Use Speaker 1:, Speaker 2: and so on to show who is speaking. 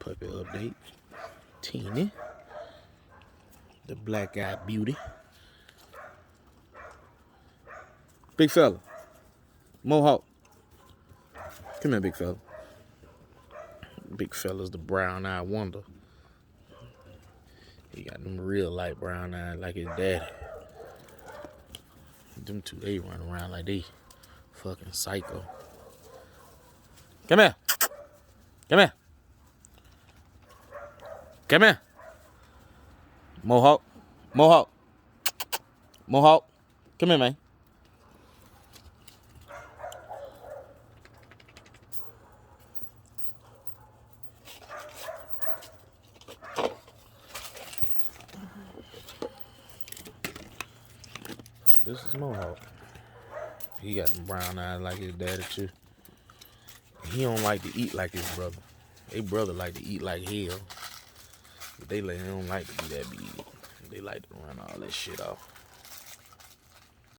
Speaker 1: puppy update. Teeny, the black-eyed beauty. Big fella. Mohawk. Come here, big fella. Big fella's the brown-eyed wonder. He got them real light brown eyes like his daddy. Them two, they run around like they fucking psycho. Come here. Come here. Come here. Mohawk. Mohawk. Mohawk. Come here, man. This is Mohawk. He got them brown eyes like his daddy too. He don't like to eat like his brother. They brother like to eat like hell. But they don't like to be that big. They like to run all that shit off.